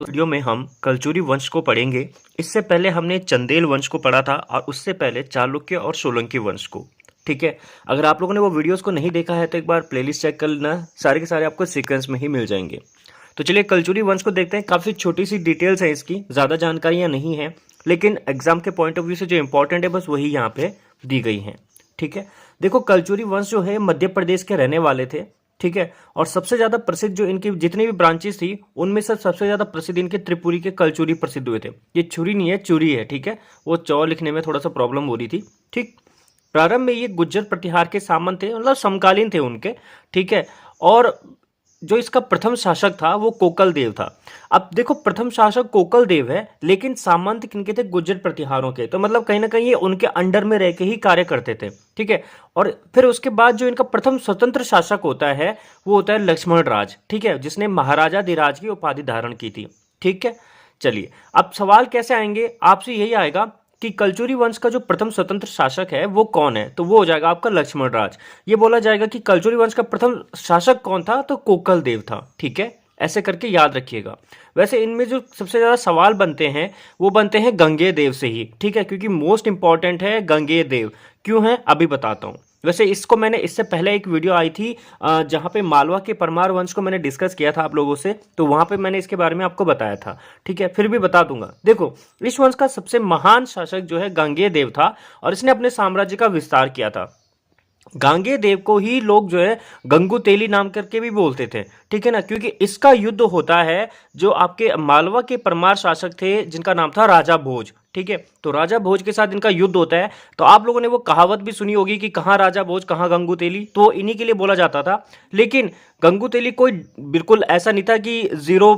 Video में हम कलचुरी वंश को पढ़ेंगे। इससे पहले हमने चंदेल वंश को पढ़ा था और उससे पहले चालुक्य और सोलंकी वंश को। ठीक है, अगर आप लोगों ने वो वीडियोस को नहीं देखा है तो एक बार प्लेलिस्ट चेक कर लेना, सारे के सारे आपको सीक्वेंस में ही मिल जाएंगे। तो चलिए कलचुरी वंश को देखते हैं। काफ़ी छोटी सी डिटेल्स है इसकी, ज़्यादा जानकारियाँ नहीं हैं, लेकिन एग्जाम के पॉइंट ऑफ व्यू से जो इंपॉर्टेंट है बस वही यहाँ पे दी गई हैं। ठीक है, देखो कलचुरी वंश जो है मध्य प्रदेश के रहने वाले थे। ठीक है, और सबसे ज्यादा प्रसिद्ध जो इनकी जितनी भी ब्रांचेस थी उनमें से सबसे ज्यादा प्रसिद्ध इनके त्रिपुरी के कलचुरी प्रसिद्ध हुए थे। ये छुरी नहीं है, चूरी है। ठीक है, वो चौ लिखने में थोड़ा सा प्रॉब्लम हो रही थी। ठीक, प्रारंभ में ये गुज्जर प्रतिहार के सामंत थे, मतलब समकालीन थे उनके। ठीक है, और जो इसका प्रथम शासक था वो कोकल देव था। अब देखो प्रथम शासक कोकल देव है, लेकिन सामंत किनके थे? गुज्जर प्रतिहारों के। तो मतलब कहीं ना कहीं ये उनके अंडर में रह के ही कार्य करते थे। ठीक है, और फिर उसके बाद जो इनका प्रथम स्वतंत्र शासक होता है वो होता है लक्ष्मण राज। ठीक है, जिसने महाराजा धीराज की उपाधि धारण की थी। ठीक है, चलिए अब सवाल कैसे आएंगे आपसे, यही आएगा कि कलचुरी वंश का जो प्रथम स्वतंत्र शासक है वो कौन है, तो वो हो जाएगा आपका लक्ष्मण राज। ये बोला जाएगा कि कलचुरी वंश का प्रथम शासक कौन था, तो कोकल देव था। ठीक है, ऐसे करके याद रखिएगा। वैसे इनमें जो सबसे ज्यादा सवाल बनते हैं वो बनते हैं गंगेय देव से ही। ठीक है, क्योंकि मोस्ट इंपॉर्टेंट है गंगेय देव। क्यों है अभी बताता हूं। वैसे इसको मैंने इससे पहले एक वीडियो आई थी जहां पे मालवा के परमार वंश को मैंने डिस्कस किया था आप लोगों से, तो वहां पे मैंने इसके बारे में आपको बताया था। ठीक है, फिर भी बता दूंगा। देखो इस वंश का सबसे महान शासक जो है गंगेय देव था, और इसने अपने साम्राज्य का विस्तार किया था। गांगेय देव को ही लोग जो है गंगुतेली नाम करके भी बोलते थे। ठीक है ना, क्योंकि इसका युद्ध होता है जो आपके मालवा के परमार शासक थे जिनका नाम था राजा भोज। ठीक है, तो राजा भोज के साथ इनका युद्ध होता है। तो आप लोगों ने वो कहावत भी सुनी होगी कि कहाँ राजा भोज कहाँ गंगुतेली, तो इन्हीं के लिए बोला जाता था। लेकिन गंगुतेली कोई बिल्कुल ऐसा नहीं था कि जीरो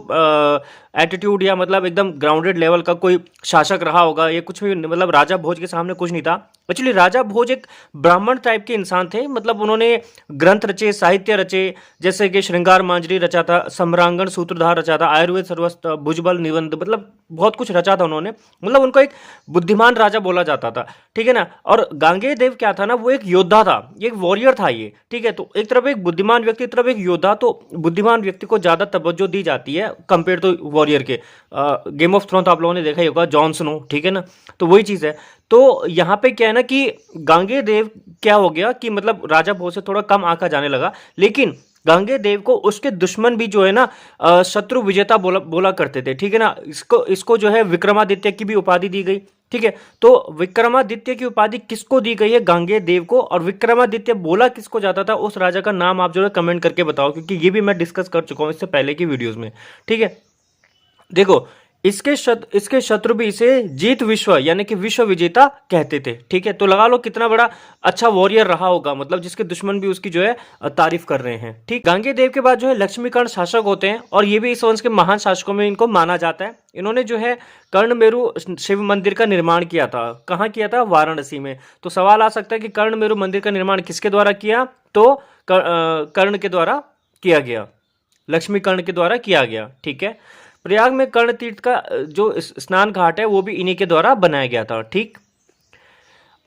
एटीट्यूड या मतलब एकदम ग्राउंडेड लेवल का कोई शासक रहा होगा, ये कुछ भी मतलब राजा भोज के सामने कुछ नहीं था। एक्चुअली राजा भोज एक ब्राह्मण टाइप के इंसान थे, मतलब उन्होंने ग्रंथ रचे, साहित्य रचे, जैसे कि श्रृंगार मांजरी रचा था, सम्रांगण सूत्रधार रचा था, आयुर्वेद सर्वस्त्र, भुजबल निबंध, मतलब बहुत कुछ रचा था उन्होंने। मतलब उनको एक बुद्धिमान राजा बोला जाता था। ठीक है ना, और गांगेय देव क्या था ना, वो एक योद्धा था, ये एक वॉरियर था ये। ठीक है, तो एक तरफ एक बुद्धिमान व्यक्ति, एक तरफ एक योद्धा, तो बुद्धिमान व्यक्ति को ज्यादा तवज्जो दी जाती है कंपेयर टू वॉरियर के। गेम ऑफ थ्रोन तो आप लोगों ने देखा ही होगा, जॉन स्नो। ठीक है ना, तो वही चीज है। तो यहाँ पे क्या है ना कि गांगेय देव क्या हो गया कि मतलब राजा भोज से थोड़ा कम आंका जाने लगा, लेकिन गांगेय देव को उसके दुश्मन भी जो है ना शत्रु विजेता बोला करते थे। ठीक है ना, इसको जो है विक्रमादित्य की भी उपाधि दी गई। ठीक है, तो विक्रमादित्य की उपाधि किसको दी गई है? गांगेय देव को। और विक्रमादित्य बोला किसको जाता था, उस राजा का नाम आप जो है कमेंट करके बताओ, क्योंकि ये भी मैं डिस्कस कर चुका हूं इससे पहले की वीडियोस में। ठीक है, देखो इसके शत्रु भी इसे जीत विश्व यानी कि विश्व विजेता कहते थे। ठीक है, तो लगा लो कितना बड़ा अच्छा वॉरियर रहा होगा, मतलब जिसके दुश्मन भी उसकी जो है तारीफ कर रहे हैं। ठीक, गांगेय देव के बाद जो है लक्ष्मीकर्ण शासक होते हैं, और ये भी इस वंश के महान शासकों में इनको माना जाता है। इन्होंने जो है कर्णमेरु शिव मंदिर का निर्माण किया था। कहाँ किया था? वाराणसी में। तो सवाल आ सकता है कि कर्णमेरु मंदिर का निर्माण किसके द्वारा किया, तो कर्ण के द्वारा किया गया, लक्ष्मीकर्ण के द्वारा किया गया। ठीक है, प्रयाग में कर्ण तीर्थ का जो स्नान घाट है वो भी इन्हीं के द्वारा बनाया गया था। ठीक,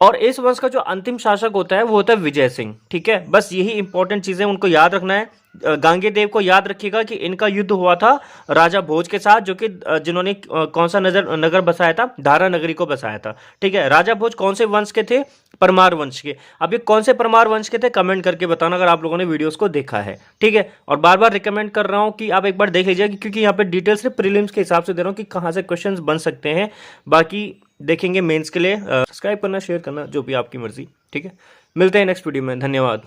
और इस वंश का जो अंतिम शासक होता है वो होता है विजय सिंह। ठीक है, बस यही इंपॉर्टेंट चीजें उनको याद रखना है। गांगेय देव को याद रखिएगा कि इनका युद्ध हुआ था राजा भोज के साथ, जो कि जिन्होंने कौन सा नगर बसाया था? धारा नगरी को बसाया था। ठीक है, राजा भोज कौन से वंश के थे? परमार वंश के। अब ये कौन से परमार वंश के थे कमेंट करके बताना अगर आप लोगों ने वीडियोस को देखा है। ठीक है, और बार बार रिकमेंड कर रहा हूं कि आप एक बार देख लीजिए, क्योंकि यहाँ पे डिटेल से प्रीलिम्स के हिसाब से दे रहा हूँ कि कहाँ से क्वेश्चन बन सकते हैं। बाकी देखेंगे मेंस के लिए। सब्सक्राइब करना, शेयर करना, जो भी आपकी मर्जी। ठीक है, मिलते हैं नेक्स्ट वीडियो में। धन्यवाद।